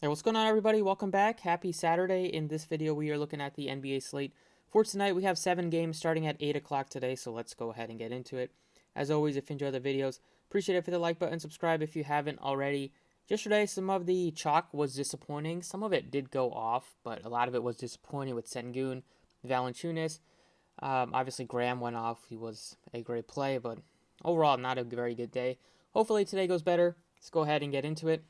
Hey, what's going on, everybody? Welcome back. Happy Saturday. In this video, we are looking at the NBA slate. For tonight, we have 7 games starting at 8 o'clock today, so let's go ahead and get into it. As always, if you enjoy the videos, appreciate it for the like button, subscribe if you haven't already. Yesterday, some of the chalk was disappointing. Some of it did go off, but a lot of it was disappointing with Sengun, Valanciunas. Obviously, Graham went off. He was a great play, but overall, not a very good day. Hopefully, today goes better. Let's go ahead and get into it.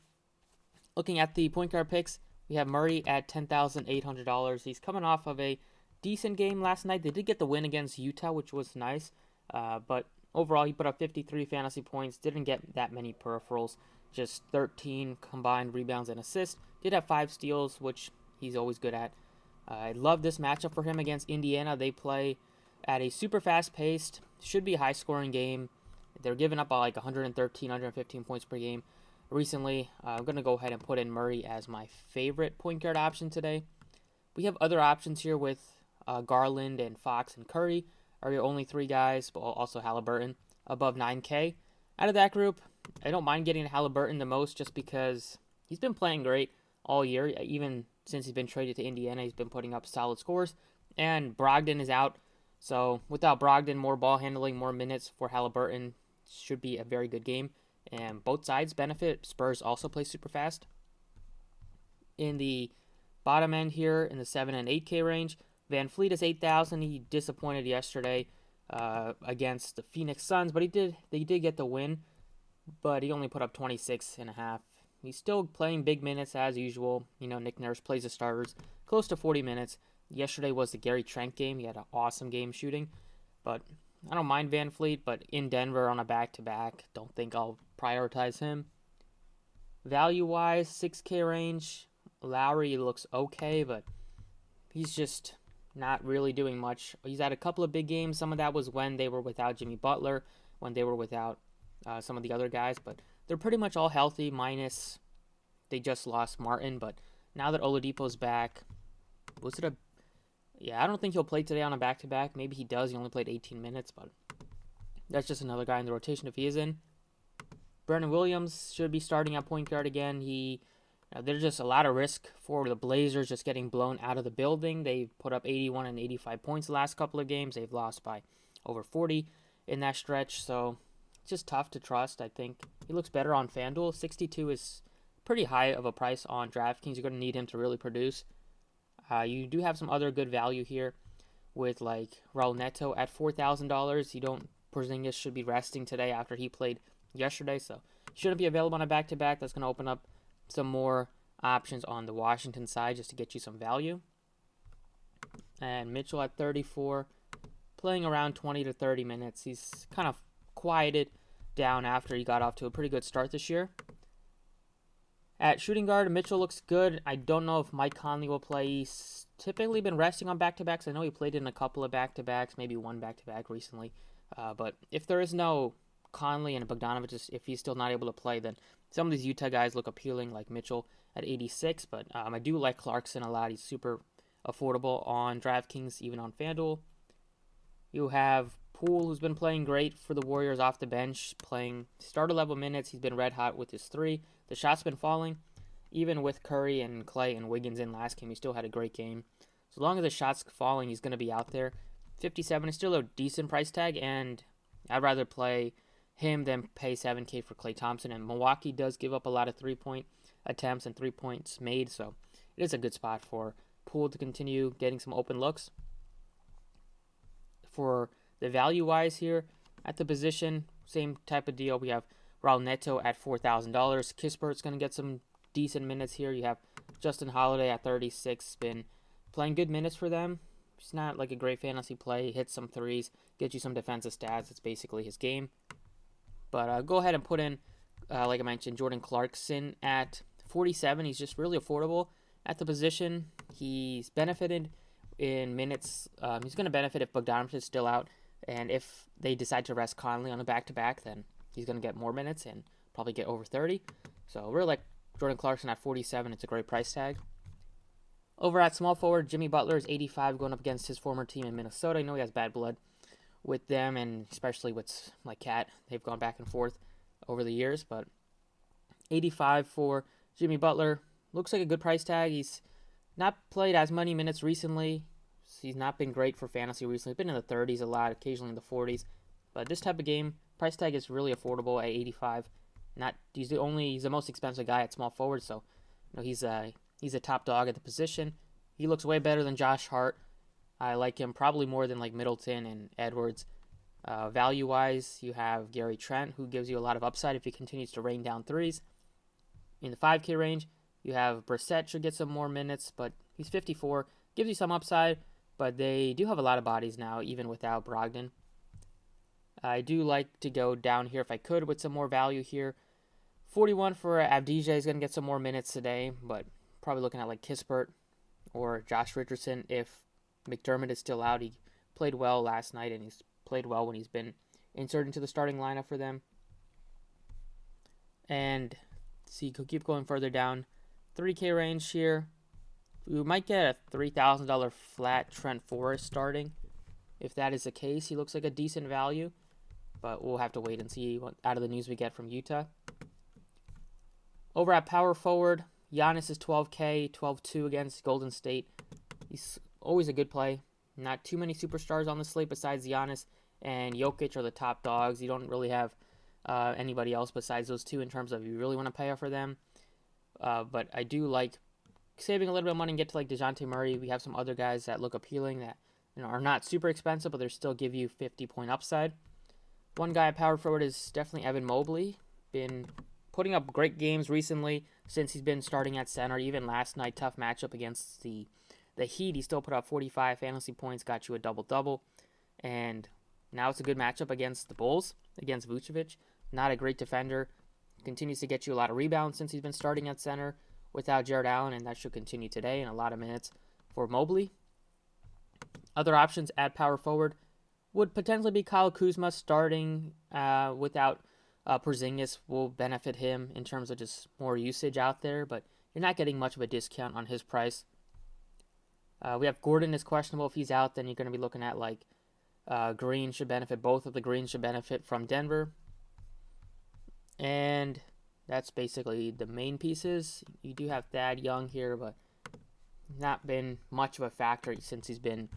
Looking at the point guard picks, we have Murray at $10,800. He's coming off of a decent game last night. They did get the win against Utah, which was nice. But overall, he put up 53 fantasy points. Didn't get that many peripherals. Just 13 combined rebounds and assists. Did have 5 steals, which he's always good at. I love this matchup for him against Indiana. They play at a super fast-paced, should be high-scoring game. They're giving up like 113, 115 points per game recently. I'm going to go ahead and put in Murray as my favorite point guard option today. We have other options here with Garland and Fox and Curry are your only 3 guys, but also Halliburton above 9K. Out of that group, I don't mind getting Halliburton the most just because he's been playing great all year. Even since he's been traded to Indiana, he's been putting up solid scores. And Brogdon is out, so without Brogdon, more ball handling, more minutes for Halliburton should be a very good game. And both sides benefit. Spurs also play super fast. In the bottom end here, in the 7 and 8K range, Van Fleet is 8,000. He disappointed yesterday against the Phoenix Suns, but they did get the win, but he only put up 26 and a half. He's still playing big minutes as usual. You know, Nick Nurse plays the starters close to 40 minutes. Yesterday was the Gary Trent game. He had an awesome game shooting, but I don't mind Van Fleet, but in Denver on a back-to-back, don't think I'll prioritize him. Value-wise, 6K range, Lowry looks okay, but he's just not really doing much. He's had a couple of big games. Some of that was when they were without Jimmy Butler, when they were without some of the other guys, but they're pretty much all healthy, minus they just lost Martin, but now that Oladipo's back, I don't think he'll play today on a back-to-back. Maybe he does. He only played 18 minutes, but that's just another guy in the rotation if he is in. Brandon Williams should be starting at point guard again. There's just a lot of risk for the Blazers just getting blown out of the building. They put up 81 and 85 points the last couple of games. They've lost by over 40 in that stretch, so it's just tough to trust. I think he looks better on FanDuel. 62 is pretty high of a price on DraftKings. You're going to need him to really produce. You do have some other good value here with like Raul Neto at $4,000. Porzingis should be resting today after he played yesterday, so he shouldn't be available on a back-to-back. That's going to open up some more options on the Washington side just to get you some value. And Mitchell at 34, playing around 20 to 30 minutes. He's kind of quieted down after he got off to a pretty good start this year. At shooting guard, Mitchell looks good. I don't know if Mike Conley will play. He's typically been resting on back-to-backs. I know he played in a couple of back-to-backs, maybe one back-to-back recently. But if there is no Conley and Bogdanovich, if he's still not able to play, then some of these Utah guys look appealing, like Mitchell at 86. But I do like Clarkson a lot. He's super affordable on DraftKings, even on FanDuel. You have Poole, who's been playing great for the Warriors off the bench, playing starter-level minutes. He's been red hot with his 3. The shots been falling. Even with Curry and Clay and Wiggins in last game, he still had a great game. So long as the shots falling, he's going to be out there. 57 is still a decent price tag, and I'd rather play him than pay 7K for Klay Thompson. And Milwaukee does give up a lot of 3-point attempts and 3 points made, so it is a good spot for Poole to continue getting some open looks. For the value-wise here, at the position, same type of deal. We have Raul Neto at $4,000. Kispert's going to get some decent minutes here. You have Justin Holiday at 36, been playing good minutes for them. He's not like a great fantasy play. He hits some threes, gets you some defensive stats. It's basically his game. But go ahead and put in, like I mentioned, Jordan Clarkson at 47. He's just really affordable at the position. He's benefited in minutes. He's going to benefit if Bogdanovich is still out. And if they decide to rest Conley on a back-to-back, then he's going to get more minutes and probably get over 30. So really like Jordan Clarkson at 47. It's a great price tag. Over at small forward, Jimmy Butler is 85 going up against his former team in Minnesota. I know he has bad blood with them, and especially with like Cat. They've gone back and forth over the years, but 85 for Jimmy Butler. looks like a good price tag. He's not played as many minutes recently. He's not been great for fantasy recently. He's been in the 30s a lot, occasionally in the 40s. But this type of game, price tag is really affordable at 85. He's the most expensive guy at small forward, so he's a top dog at the position. He looks way better than Josh Hart. I like him probably more than like Middleton and Edwards. Value-wise, you have Gary Trent, who gives you a lot of upside if he continues to rain down threes. In the 5K range, you have Brissett, should get some more minutes, but he's 54. Gives you some upside, but they do have a lot of bodies now, even without Brogdon. I do like to go down here if I could with some more value here. 41 for Avdija is going to get some more minutes today, but probably looking at like Kispert or Josh Richardson if McDermott is still out. He played well last night, and he's played well when he's been inserted into the starting lineup for them. And see, keep going further down. 3K range here. We might get a $3,000 flat Trent Forrest starting. If that is the case, he looks like a decent value, but we'll have to wait and see what out of the news we get from Utah. Over at power forward, Giannis is 12K, 12-2 against Golden State. He's always a good play. Not too many superstars on the slate besides Giannis and Jokic are the top dogs. You don't really have anybody else besides those two in terms of you really want to pay off for them. But I do like saving a little bit of money and get to like DeJounte Murray. We have some other guys that look appealing that are not super expensive, but they still give you 50-point upside. One guy at power forward is definitely Evan Mobley. Been putting up great games recently since he's been starting at center. Even last night, tough matchup against the Heat. He still put up 45 fantasy points, got you a double-double. And now it's a good matchup against the Bulls, against Vucevic. Not a great defender. Continues to get you a lot of rebounds since he's been starting at center without Jared Allen, and that should continue today and a lot of minutes for Mobley. Other options at power forward would potentially be Kyle Kuzma starting without Porzingis will benefit him in terms of just more usage out there, but you're not getting much of a discount on his price. We have Gordon is questionable. If he's out, then you're going to be looking at like Green should benefit. Both of the Greens should benefit from Denver. And that's basically the main pieces. You do have Thad Young here, but not been much of a factor since he's been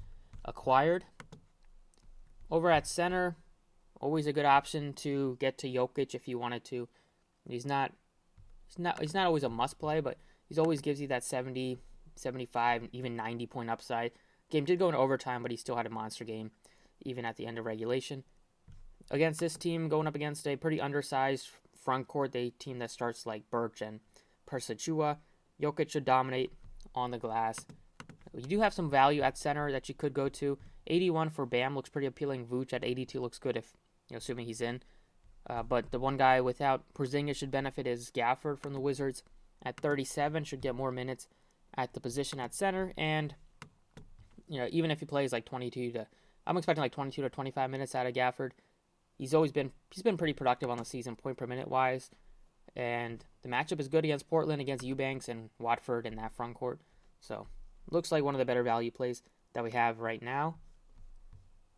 acquired. Over at center, always a good option to get to Jokic if you wanted to. He's not always a must play, but he always gives you that 70, 75, even 90-point upside. Game did go into overtime, but he still had a monster game, even at the end of regulation. Against this team, going up against a pretty undersized front court, the team that starts like Birch and Persachua, Jokic should dominate on the glass. You do have some value at center that you could go to. 81 for Bam looks pretty appealing. Vooch at 82 looks good if assuming he's in. But the one guy without Porzingis should benefit is Gafford from the Wizards. At 37, should get more minutes at the position at center. And even if he plays like 22 to 25 minutes out of Gafford. He's been pretty productive on the season, point per minute wise. And the matchup is good against Portland, against Eubanks and Watford in that front court. So looks like one of the better value plays that we have right now.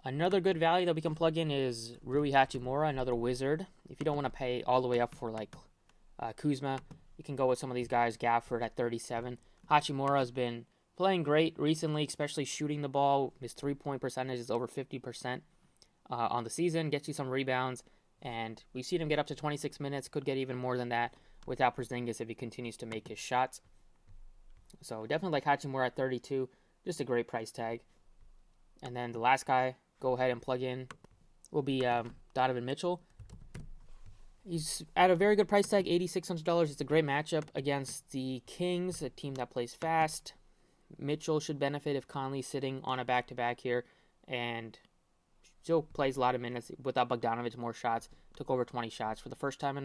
Another good value that we can plug in is Rui Hachimora, another Wizard. If you don't want to pay all the way up for like Kuzma, you can go with some of these guys. Gafford at 37. Hachimura has been playing great recently, especially shooting the ball. His 3-point percentage is over 50% on the season. Gets you some rebounds, and we've seen him get up to 26 minutes. Could get even more than that without Porzingis if he continues to make his shots. So definitely like Hachimura at 32. Just a great price tag. And then the last guy, go ahead and plug in, will be Donovan Mitchell. He's at a very good price tag, $8,600. It's a great matchup against the Kings, a team that plays fast. Mitchell should benefit if Conley's sitting on a back-to-back here, and still plays a lot of minutes without Bogdanovic. More shots, took over 20 shots for the first time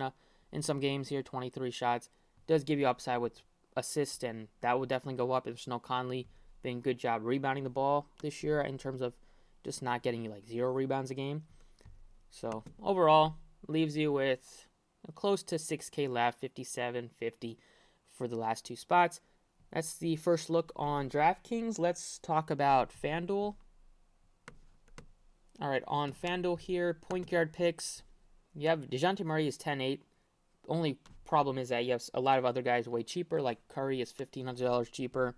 in some games here. 23 shots does give you upside with assists, and that would definitely go up if there's no Conley. Doing a good job rebounding the ball this year in terms of just not getting you like 0 rebounds a game. So overall, leaves you with close to 6K left, 57, 50 for the last two spots. That's the first look on DraftKings. Let's talk about FanDuel. All right, on FanDuel here, point guard picks. You have DeJounte Murray is 10-8. only problem is that you have a lot of other guys way cheaper, like Curry is $1,500 cheaper.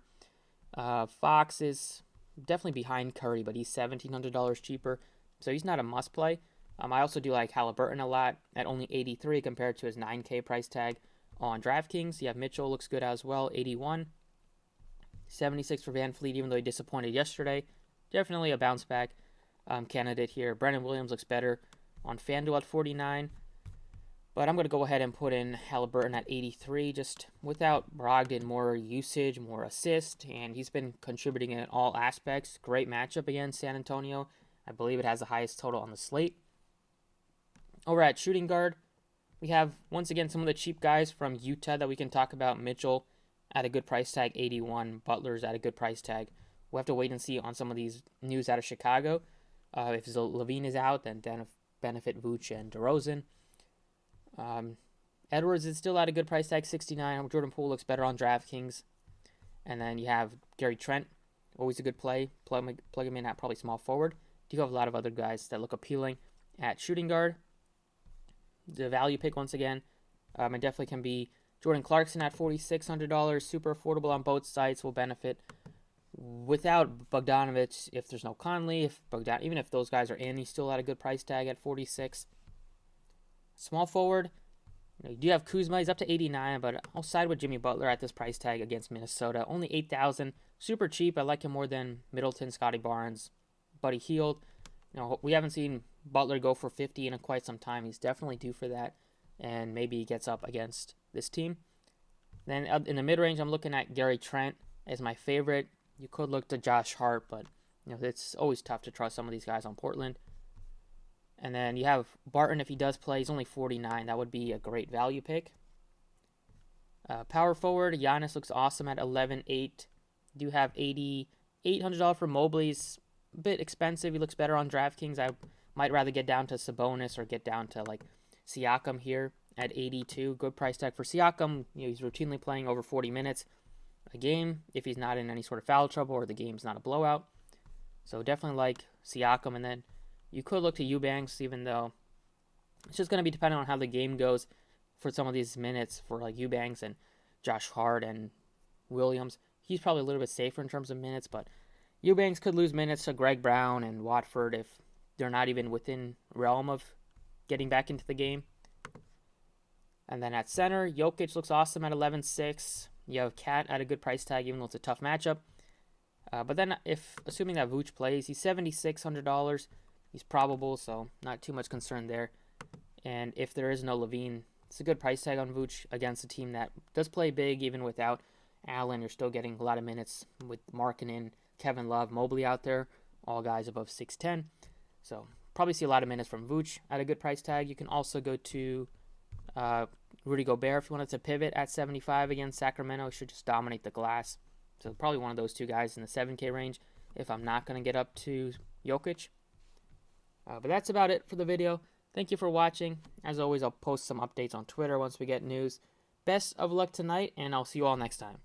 Fox is definitely behind Curry, but he's $1,700 cheaper, so he's not a must play. I also do like Haliburton a lot at only 83 compared to his 9K price tag on DraftKings. You have Mitchell, looks good as well, 81. 76 for Van Fleet, even though he disappointed yesterday. Definitely a bounce back candidate here. Brandon Williams looks better on FanDuel at 49. But I'm going to go ahead and put in Haliburton at 83, just without Brogdon, more usage, more assist, and he's been contributing in all aspects. Great matchup against San Antonio. I believe it has the highest total on the slate. Over at shooting guard, we have, once again, some of the cheap guys from Utah that we can talk about. Mitchell at a good price tag, 81. Butler's at a good price tag. We'll have to wait and see on some of these news out of Chicago. If Levine is out, then benefit Vooch and DeRozan. Edwards is still at a good price tag, 69. Jordan Poole looks better on DraftKings. And then you have Gary Trent, always a good play. Plug him in at probably small forward. You have a lot of other guys that look appealing at shooting guard. The value pick once again, it definitely can be Jordan Clarkson at $4,600, super affordable on both sides, will benefit. Without Bogdanovic, if there's no Conley, even if those guys are in, he's still at a good price tag at 46. Small forward, you do have Kuzma, he's up to 89, but I'll side with Jimmy Butler at this price tag against Minnesota. Only 8,000, super cheap. I like him more than Middleton, Scotty Barnes, Buddy Hield. We haven't seen Butler go for 50 in quite some time. He's definitely due for that, and maybe he gets up against this team. Then in the mid-range, I'm looking at Gary Trent as my favorite. You could look to Josh Hart, but it's always tough to trust some of these guys on Portland. And then you have Barton, if he does play, he's only 49. That would be a great value pick. Power forward, Giannis looks awesome at 11.8. You do have $8,800 for Mobley. He's a bit expensive. He looks better on DraftKings. I might rather get down to Sabonis or get down to like Siakam here at 82. Good price tag for Siakam. He's routinely playing over 40 minutes a game if he's not in any sort of foul trouble or the game's not a blowout. So definitely like Siakam. And then you could look to Eubanks, even though it's just going to be dependent on how the game goes for some of these minutes for like Eubanks and Josh Hart and Williams. He's probably a little bit safer in terms of minutes, but Eubanks could lose minutes to Greg Brown and Watford if they're not even within realm of getting back into the game. And then at center, Jokic looks awesome at 11.6. You have Cat at a good price tag, even though it's a tough matchup. But then, assuming that Vooch plays, he's $7,600. He's probable, so not too much concern there. And if there is no Levine, it's a good price tag on Vooch against a team that does play big, even without Allen. You're still getting a lot of minutes with Markkanen, Kevin Love, Mobley out there, all guys above 6'10". So probably see a lot of minutes from Vooch at a good price tag. You can also go to Rudy Gobert if you wanted to pivot at 75 against Sacramento. He should just dominate the glass. So probably one of those two guys in the 7K range if I'm not going to get up to Jokic. But that's about it for the video. Thank you for watching. As always, I'll post some updates on Twitter once we get news. Best of luck tonight, and I'll see you all next time.